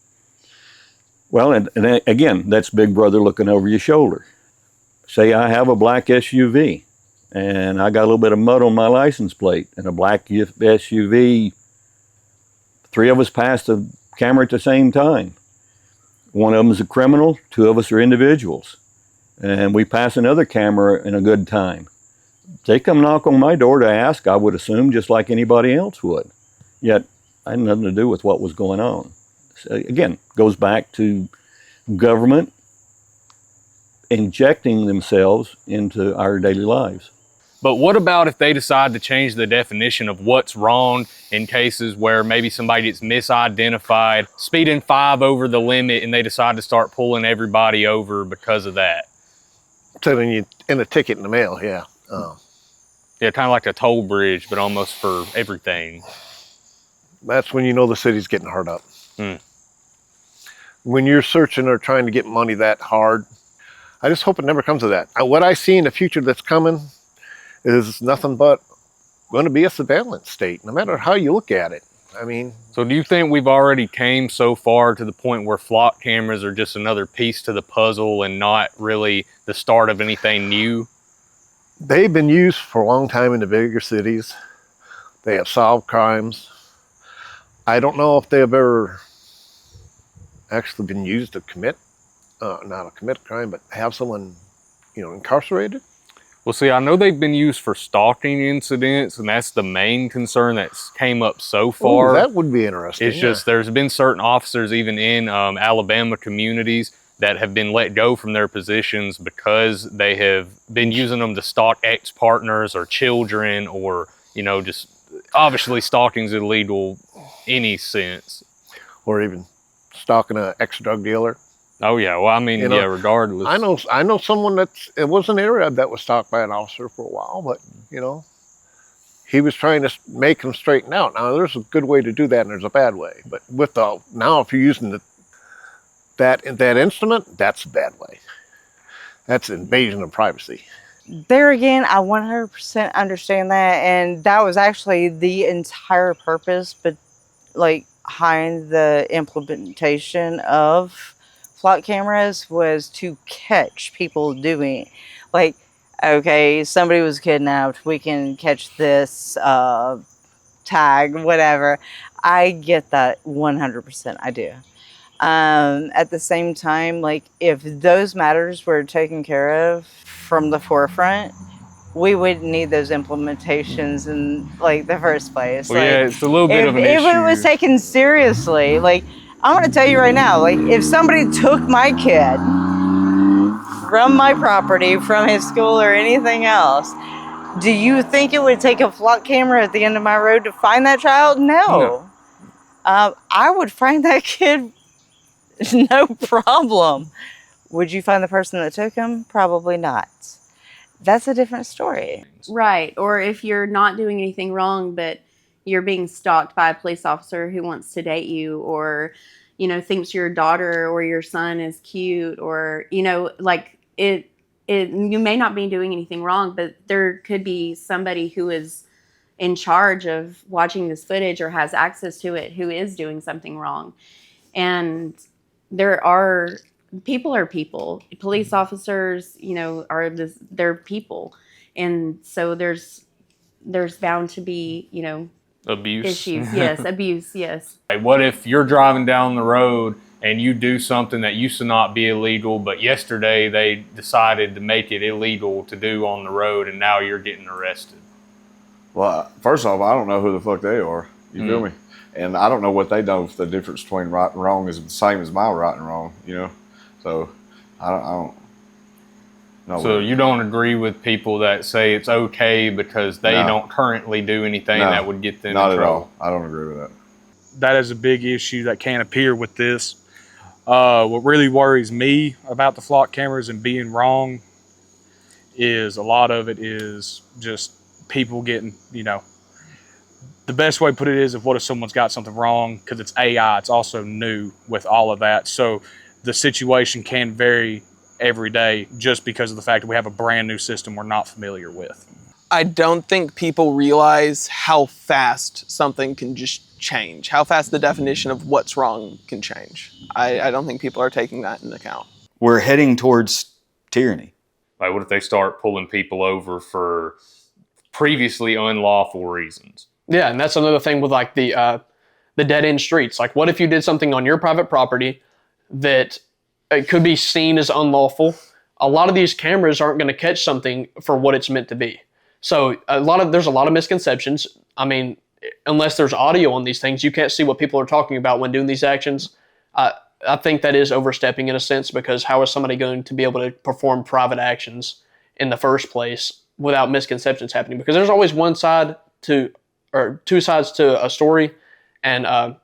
Well, and again, that's Big Brother looking over your shoulder. Say I have a black SUV, and I got a little bit of mud on my license plate, and a black SUV, three of us passed the camera at the same time. One of them is a criminal, two of us are individuals. And we pass another camera in a good time. They come knock on my door to ask, I would assume, just like anybody else would. Yet, I had nothing to do with what was going on. So, again, goes back to government injecting themselves into our daily lives. But what about if they decide to change the definition of what's wrong in cases where maybe somebody gets misidentified, speeding 5 over the limit, and they decide to start pulling everybody over because of that? Sending you in a ticket in the mail, yeah. Yeah, kind of like a toll bridge, but almost for everything. That's when you know the city's getting hard up. Hmm. When you're searching or trying to get money that hard, I just hope it never comes to that. What I see in the future that's coming is nothing but going to be a surveillance state, no matter how you look at it. I mean, so do you think we've already came so far to the point where flock cameras are just another piece to the puzzle and not really the start of anything new? they've been used for a long time in the bigger cities. They have solved crimes. I don't know if they've ever actually been used to commit, not to commit a crime, but have someone, incarcerated. Well, see, I know they've been used for stalking incidents, and that's the main concern that's came up so far. Ooh, that would be interesting. It's just there's been certain officers, even in Alabama communities, that have been let go from their positions because they have been using them to stalk ex-partners or children, or, just obviously stalking's illegal any sense. Or even stalking an ex-drug dealer. Oh yeah, well I mean, yeah, regardless. I know someone it was an Arab that was stalked by an officer for a while, but he was trying to make him straighten out. Now there's a good way to do that and there's a bad way. But now if you're using that instrument, that's a bad way. That's invasion of privacy. There again, I 100% understand that, and that was actually the entire purpose, but behind the implementation of flock cameras was to catch people doing, okay, somebody was kidnapped, we can catch this, tag, whatever. I get that 100%, I do. At the same time, if those matters were taken care of from the forefront, we wouldn't need those implementations in the first place. Well, yeah, it's a little bit of an issue. If it was taken seriously, I'm going to tell you right now, if somebody took my kid from my property, from his school or anything else, do you think it would take a flock camera at the end of my road to find that child? No. I would find that kid no problem. Would you find the person that took him? Probably not. That's a different story. Right. Or if you're not doing anything wrong, but you're being stalked by a police officer who wants to date you, or, thinks your daughter or your son is cute, or, you may not be doing anything wrong, but there could be somebody who is in charge of watching this footage or has access to it who is doing something wrong. And people are people. Police officers, they're people. And so there's bound to be, abuse issues. Yes, abuse, yes. What if you're driving down the road and you do something that used to not be illegal, but yesterday they decided to make it illegal to do on the road, and now you're getting arrested? Well, first off, I don't know who the fuck they are. You feel me? And I don't know what they know if the difference between right and wrong is the same as my right and wrong, So I don't know. So you don't agree with people that say it's okay because they don't currently do anything that would get them in trouble? Not at all. I don't agree with that. That is a big issue that can appear with this. What really worries me about the flock cameras and being wrong is a lot of it is just people getting, the best way to put it is, what if someone's got something wrong? Because it's AI, it's also new with all of that. So the situation can vary every day just because of the fact that we have a brand new system we're not familiar with. I don't think people realize how fast something can just change, how fast the definition of what's wrong can change. I don't think people are taking that into account. We're heading towards tyranny. What if they start pulling people over for previously unlawful reasons? Yeah, and that's another thing with the dead end streets. What if you did something on your private property, that it could be seen as unlawful. A lot of these cameras aren't going to catch something for what it's meant to be. So there's a lot of misconceptions. I mean, unless there's audio on these things, you can't see what people are talking about when doing these actions. I think that is overstepping in a sense, because how is somebody going to be able to perform private actions in the first place without misconceptions happening? Because there's always one side or two sides to a story, and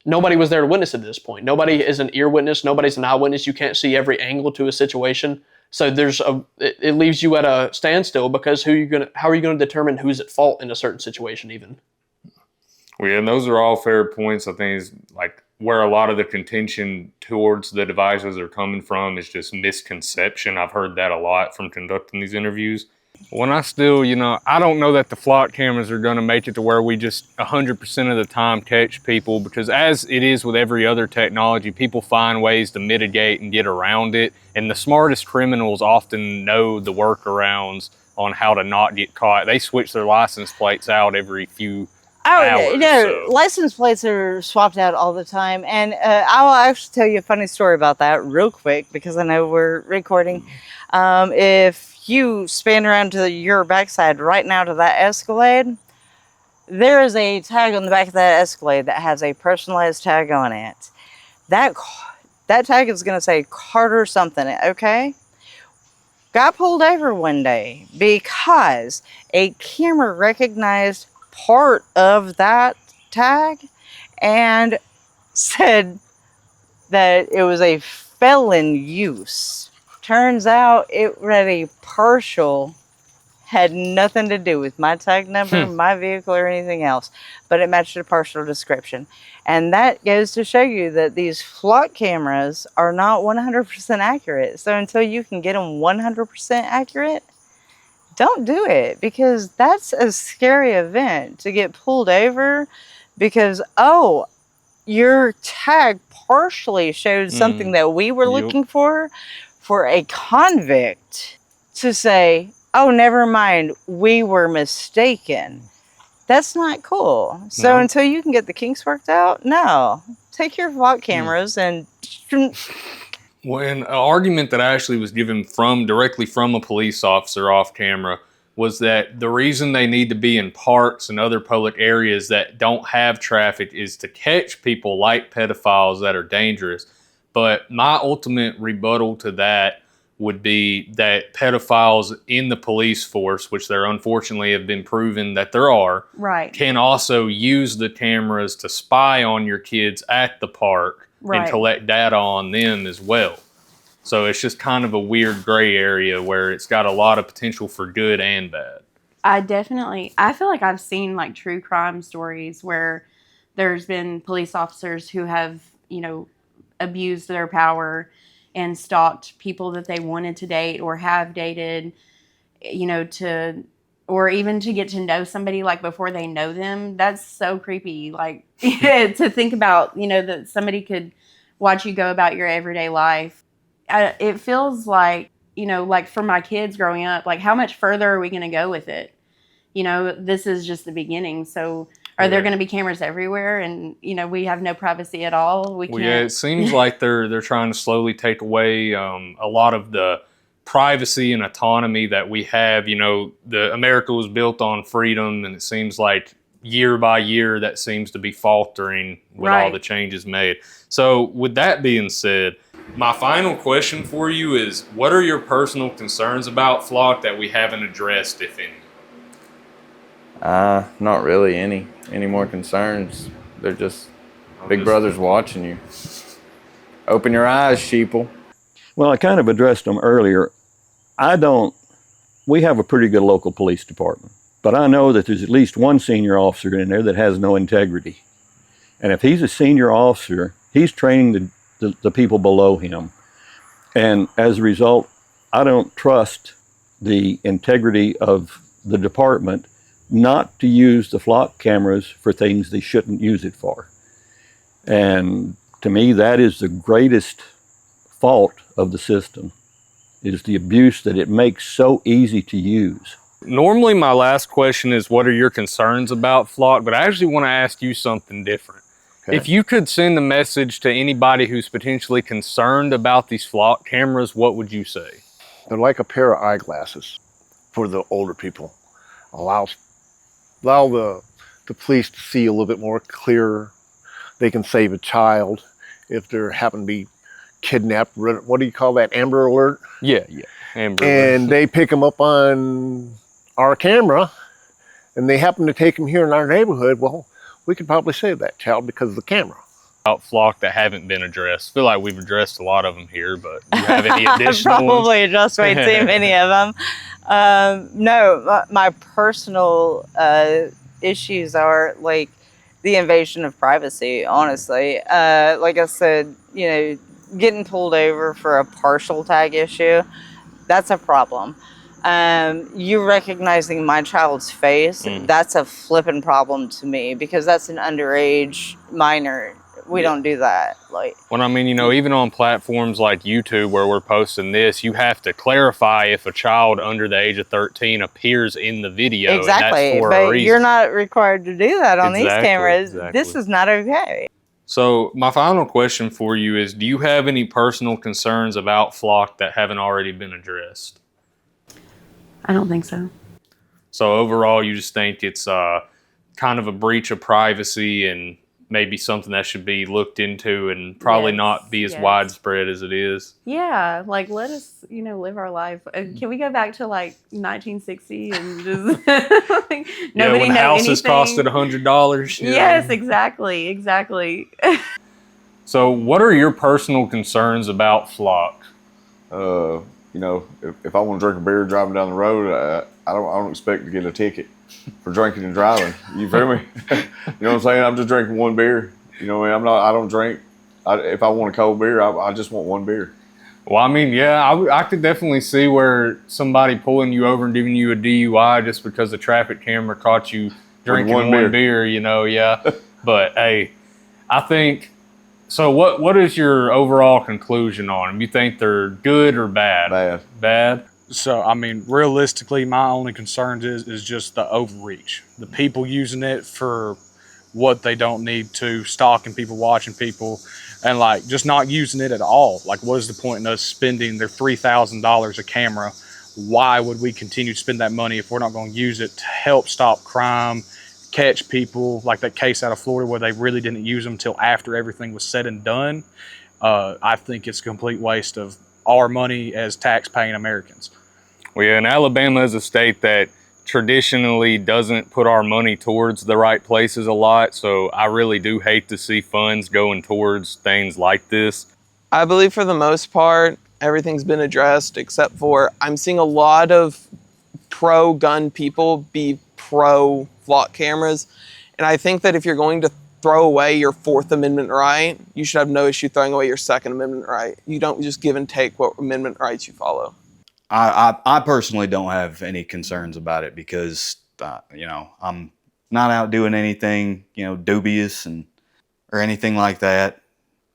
nobody was there to witness at this point. Nobody is an ear witness. Nobody's an eyewitness. You can't see every angle to a situation. So it leaves you at a standstill, because how are you going to determine who's at fault in a certain situation even? Well, yeah, and those are all fair points. I think is like where a lot of the contention towards the devices are coming from is just misconception. I've heard that a lot from conducting these interviews. When I still, I don't know that the flock cameras are going to make it to where we just 100% of the time catch people, because as it is with every other technology, people find ways to mitigate and get around it. And the smartest criminals often know the workarounds on how to not get caught. They switch their license plates out every few hours. License plates are swapped out all the time. And I'll actually tell you a funny story about that real quick, because I know we're recording. If you spin around to your backside right now to that Escalade, there is a tag on the back of that Escalade that has a personalized tag on it. That tag is going to say Carter something, okay? Got pulled over one day because a camera recognized part of that tag and said that it was a felon use. Turns out it read a partial, had nothing to do with my tag number, my vehicle, or anything else, but it matched a partial description. And that goes to show you that these flock cameras are not 100% accurate. So until you can get them 100% accurate, don't do it, because that's a scary event to get pulled over because, oh, your tag partially showed something that we were looking for a convict to say, oh, never mind, we were mistaken. That's not cool. So until you can get the kinks worked out, no. Take your flock cameras and... Well, an argument that actually was given directly from a police officer off camera was that the reason they need to be in parks and other public areas that don't have traffic is to catch people like pedophiles that are dangerous. But my ultimate rebuttal to that would be that pedophiles in the police force, which there unfortunately have been proven that there are, can also use the cameras to spy on your kids at the park and collect data on them as well. So it's just kind of a weird gray area where it's got a lot of potential for good and bad. I feel like I've seen like true crime stories where there's been police officers who have, abused their power and stalked people that they wanted to date or have dated, or even to get to know somebody like before they know them. That's so creepy. Like to think about, that somebody could watch you go about your everyday life. It feels like, like for my kids growing up, like how much further are we going to go with it? This is just the beginning. So are there going to be cameras everywhere and, we have no privacy at all? We can't. Well, yeah, it seems like they're trying to slowly take away a lot of the privacy and autonomy that we have. The America was built on freedom, and it seems like year by year that seems to be faltering with all the changes made. So with that being said, my final question for you is, what are your personal concerns about flock that we haven't addressed, if any? Not really any more concerns. They're just big brother's watching you. Open your eyes, sheeple. Well, I kind of addressed them earlier. We have a pretty good local police department, but I know that there's at least one senior officer in there that has no integrity. And if he's a senior officer, he's training the people below him. And as a result, I don't trust the integrity of the department not to use the flock cameras for things they shouldn't use it for. And to me, that is the greatest fault of the system, is the abuse that it makes so easy to use. Normally my last question is, what are your concerns about flock? But I actually want to ask you something different. Okay. If you could send a message to anybody who's potentially concerned about these flock cameras, what would you say? They're like a pair of eyeglasses for the older people. Allow the police to see a little bit more clearer. They can save a child if they happen to be kidnapped. What do you call that? Amber Alert? Yeah. Amber. And they pick them up on our camera and they happen to take them here in our neighborhood. Well, we could probably save that child because of the camera. About flock that haven't been addressed. I feel like we've addressed a lot of them here, but do you have any additional Probably ones? addressed way too many of them. No, my personal issues are like the invasion of privacy, honestly. Like I said, you know, getting pulled over for a partial tag issue, that's a problem. You recognizing my child's face, that's a flipping problem to me because that's an underage minor. We don't do that. Like, Well, I mean, you know, even on platforms like YouTube where we're posting this, you have to clarify if a child under the age of 13 appears in the video. exactly, And that's for a but reason. you're not required to do that on these Exactly, cameras. exactly. This is not okay. So my final question for you is, do you have any personal concerns about flock that haven't already been addressed? I don't think so. So overall, you just think it's kind of a breach of privacy and maybe something that should be looked into and probably Yes, not be as yes. widespread as it is. Yeah, like let us, live our life. Can we go back to like 1960 and just like, nobody when know houses anything? costed $100. Yes, exactly. So what are your personal concerns about flock? You know, if I want to drink a beer driving down the road, I don't expect to get a ticket for drinking and driving. You feel me? You know what I'm saying? I'm just drinking one beer. You know, what I mean? I don't drink. If I want a cold beer, I just want one beer. Well, I mean, yeah, I could definitely see where somebody pulling you over and giving you a DUI just because the traffic camera caught you drinking one one beer, yeah. But hey, I think, so what is your overall conclusion on them? You think they're good or bad? Bad. Bad? So, I mean, realistically, my only concern is just the overreach. The people using it for what they don't need to, stalking people, watching people, and like just not using it at all. Like, what is the point in us spending their $3,000 a camera? Why would we continue to spend that money if we're not going to use it to help stop crime, catch people, like that case out of Florida where they really didn't use them until after everything was said and done? I think it's a complete waste of our money as tax-paying Americans. Well, yeah, and Alabama is a state that traditionally doesn't put our money towards the right places a lot, so I really do hate to see funds going towards things like this. I believe for the most part, everything's been addressed except for I'm seeing a lot of pro-gun people be pro-flock cameras. And I think that if you're going to throw away your Fourth Amendment right, you should have no issue throwing away your Second Amendment right. You don't just give and take what amendment rights you follow. I personally don't have any concerns about it because, I'm not out doing anything, dubious or anything like that.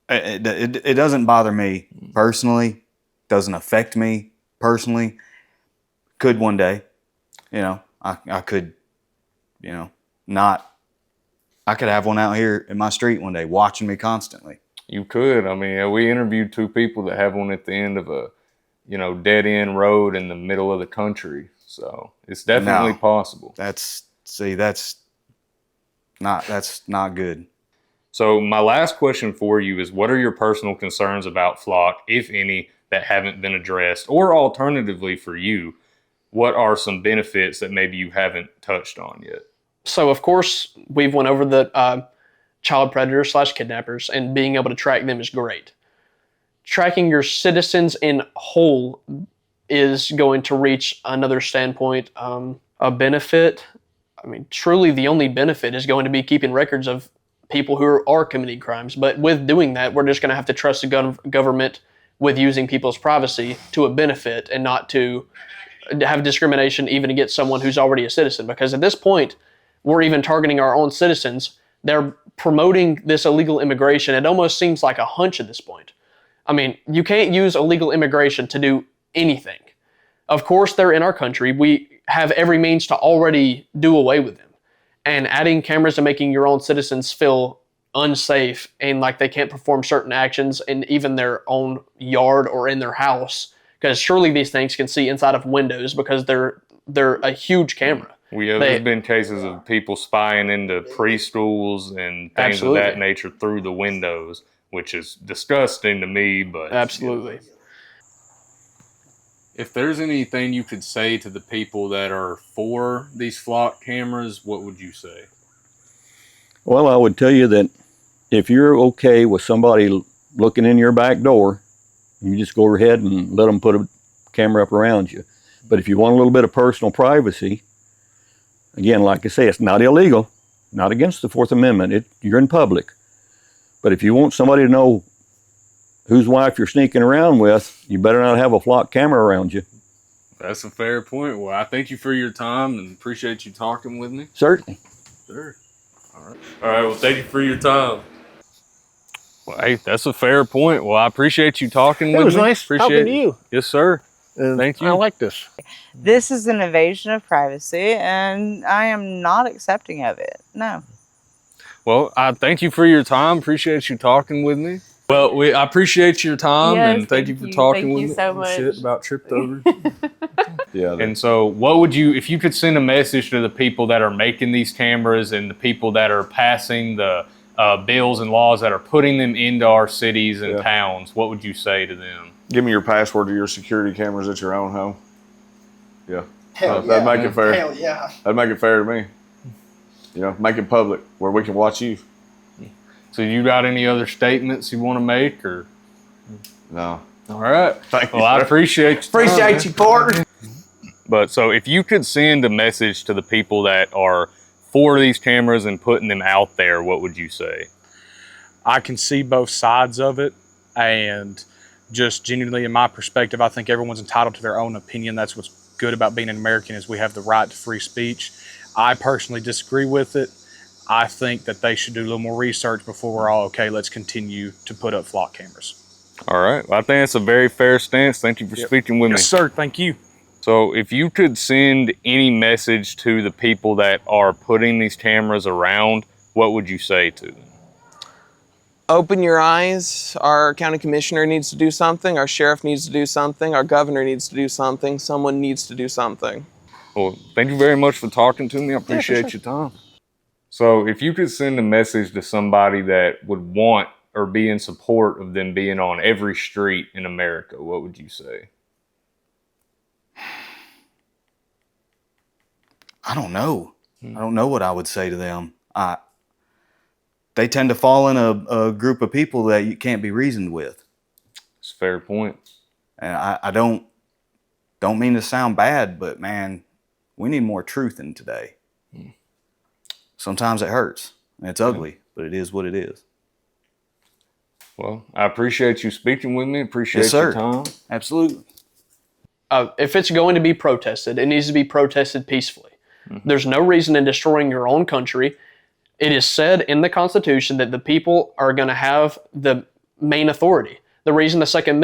It doesn't bother me personally, doesn't affect me personally. Could one day, I could, I could have one out here in my street one day watching me constantly. You could. I mean, we interviewed two people that have one at the end of a, dead end road in the middle of the country. So it's definitely possible. That's not good. So my last question for you is, what are your personal concerns about flock, if any, that haven't been addressed? Or alternatively for you, what are some benefits that maybe you haven't touched on yet? So, of course, we've went over the child predators / kidnappers, and being able to track them is great. Tracking your citizens in whole is going to reach another standpoint. A benefit, I mean, truly the only benefit is going to be keeping records of people who are committing crimes. But with doing that, we're just going to have to trust the government with using people's privacy to a benefit and not to have discrimination even against someone who's already a citizen. Because at this point, we're even targeting our own citizens. They're promoting this illegal immigration. It almost seems like a hunch at this point. I mean, you can't use illegal immigration to do anything. Of course, they're in our country. We have every means to already do away with them. And adding cameras and making your own citizens feel unsafe and like they can't perform certain actions in even their own yard or in their house, because surely these things can see inside of windows because they're a huge camera. There's been cases of people spying into preschools and things Absolutely. of that nature through the windows, which is disgusting to me, but Absolutely. If there's anything you could say to the people that are for these flock cameras, what would you say? Well, I would tell you that if you're okay with somebody looking in your back door, you just go ahead and let them put a camera up around you. But if you want a little bit of personal privacy, again, like I say, it's not illegal, not against the Fourth Amendment. You're in public. But if you want somebody to know whose wife you're sneaking around with, you better not have a flock camera around you. That's a fair point. Well, I thank you for your time and appreciate you talking with me. Certainly. Sure. All right. All right, well, thank you for your time. Well, hey, that's a fair point. Well, I appreciate you talking with me. It was nice Appreciate talking to you. Yes, sir. And Thank you. I like this. This is an invasion of privacy, and I am not accepting of it. No. Well, I thank you for your time. Appreciate you talking with me. Well, I appreciate your time, Yes, and thank you for thank talking you with me. so much. Shit, about tripped over. Yeah. And so, what would you, if you could send a message to the people that are making these cameras and the people that are passing the bills and laws that are putting them into our cities and towns, what would you say to them? Give me your password to your security cameras at your own home. Yeah. Hell That'd yeah. make it fair. Hell yeah. That'd make it fair to me. You know, make it public where we can watch you. So, you got any other statements you want to make, or? No. All right. Thank you. Well, I appreciate you. Appreciate you, partner. But so if you could send a message to the people that are for these cameras and putting them out there, what would you say? I can see both sides of it, and just genuinely in my perspective, I think everyone's entitled to their own opinion. That's what's good about being an American, is we have the right to free speech. I personally disagree with it. I think that they should do a little more research before we're all, okay, let's continue to put up flock cameras. All right. Well, I think that's a very fair stance. Thank you for speaking with me. Yes, sir. Thank you. So if you could send any message to the people that are putting these cameras around, what would you say to them? Open your eyes. Our county commissioner needs to do something. Our sheriff needs to do something. Our governor needs to do something. Someone needs to do something. Well, thank you very much for talking to me. I appreciate your time. So if you could send a message to somebody that would want or be in support of them being on every street in America, what would you say? I don't know. I don't know what I would say to them. They tend to fall in a group of people that you can't be reasoned with. It's a fair point. And I don't mean to sound bad, but man, we need more truth in today. Sometimes it hurts and it's ugly, but it is what it is. Well, I appreciate you speaking with me. Appreciate your time. Absolutely. If it's going to be protested, it needs to be protested peacefully. There's no reason in destroying your own country. It is said in the Constitution that the people are going to have the main authority. The reason the Second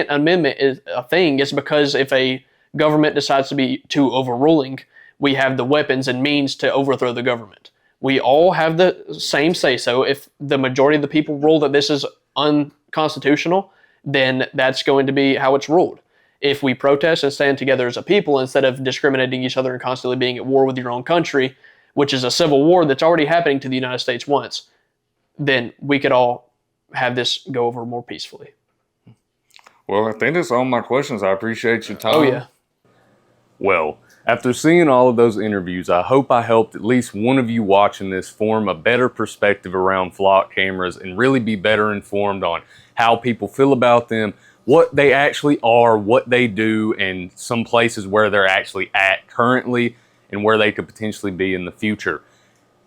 Amendment is a thing is because if a government decides to be too overruling, we have the weapons and means to overthrow the government. We all have the same say-so. If the majority of the people rule that this is unconstitutional, then that's going to be how it's ruled. If we protest and stand together as a people instead of discriminating each other and constantly being at war with your own country, which is a civil war that's already happening to the United States once, then we could all have this go over more peacefully. Well, I think that's all my questions. I appreciate your time. Oh, yeah. Well, after seeing all of those interviews, I hope I helped at least one of you watching this form a better perspective around flock cameras and really be better informed on how people feel about them, what they actually are, what they do, and some places where they're actually at currently and where they could potentially be in the future.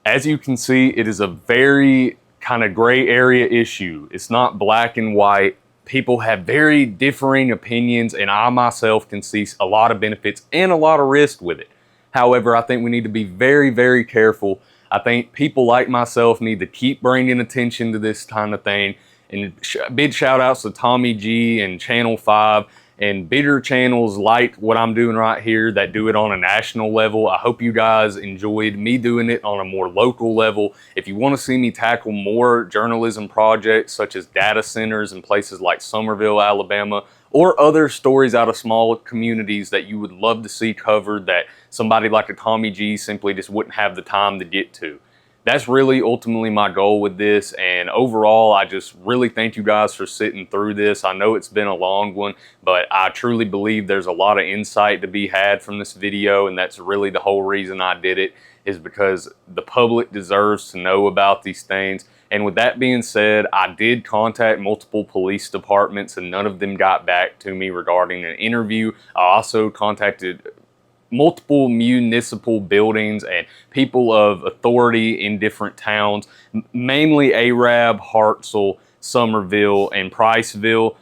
As you can see, it is a very kind of gray area issue. It's not black and white. People have very differing opinions, and I myself can see a lot of benefits and a lot of risk with it. However, I think we need to be very, very careful. I think people like myself need to keep bringing attention to this kind of thing. And big shout outs to Tommy G and Channel 5 and bigger channels like what I'm doing right here that do it on a national level. I hope you guys enjoyed me doing it on a more local level. If you want to see me tackle more journalism projects such as data centers in places like Summerville, Alabama, or other stories out of small communities that you would love to see covered that somebody like a Tommy G simply just wouldn't have the time to get to. That's really ultimately my goal with this, and overall I just really thank you guys for sitting through this. I know it's been a long one, but I truly believe there's a lot of insight to be had from this video, and that's really the whole reason I did it, is because the public deserves to know about these things. And with that being said, I did contact multiple police departments and none of them got back to me regarding an interview. I also contacted multiple municipal buildings and people of authority in different towns, mainly Arab, Hartselle, Somerville, and Priceville.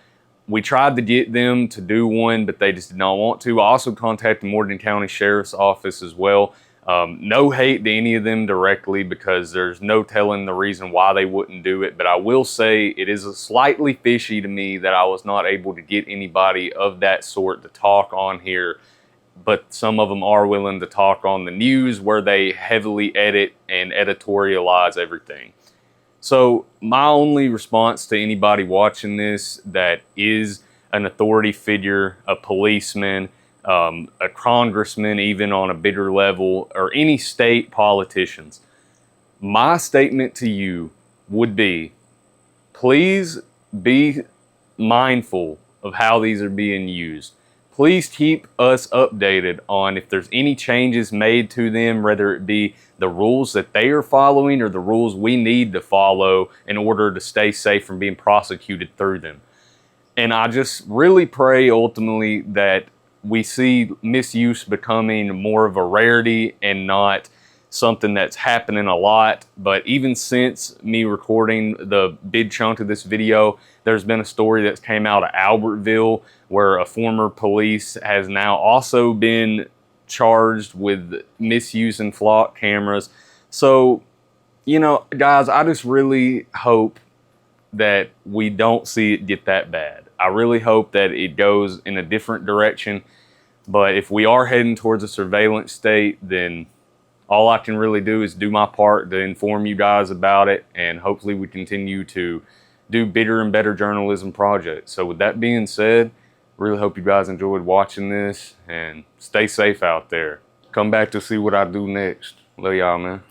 We tried to get them to do one, but they just did not want to. I also contacted Morgan County Sheriff's Office as well. No hate to any of them directly because there's no telling the reason why they wouldn't do it, but I will say it is slightly fishy to me that I was not able to get anybody of that sort to talk on here, but some of them are willing to talk on the news where they heavily edit and editorialize everything. So my only response to anybody watching this that is an authority figure, a policeman, a congressman, even on a bigger level, or any state politicians, my statement to you would be, please be mindful of how these are being used. Please keep us updated on if there's any changes made to them, whether it be the rules that they are following or the rules we need to follow in order to stay safe from being prosecuted through them. And I just really pray ultimately that we see misuse becoming more of a rarity and not something that's happening a lot. But even since me recording the big chunk of this video, there's been a story that's came out of Albertville where a former police has now also been charged with misusing flock cameras. So, you know, guys, I just really hope that we don't see it get that bad. I really hope that it goes in a different direction. But if we are heading towards a surveillance state, then all I can really do is do my part to inform you guys about it, and hopefully we continue to do bigger and better journalism projects. So with that being said, really hope you guys enjoyed watching this, and stay safe out there. Come back to see what I do next. Love y'all, man.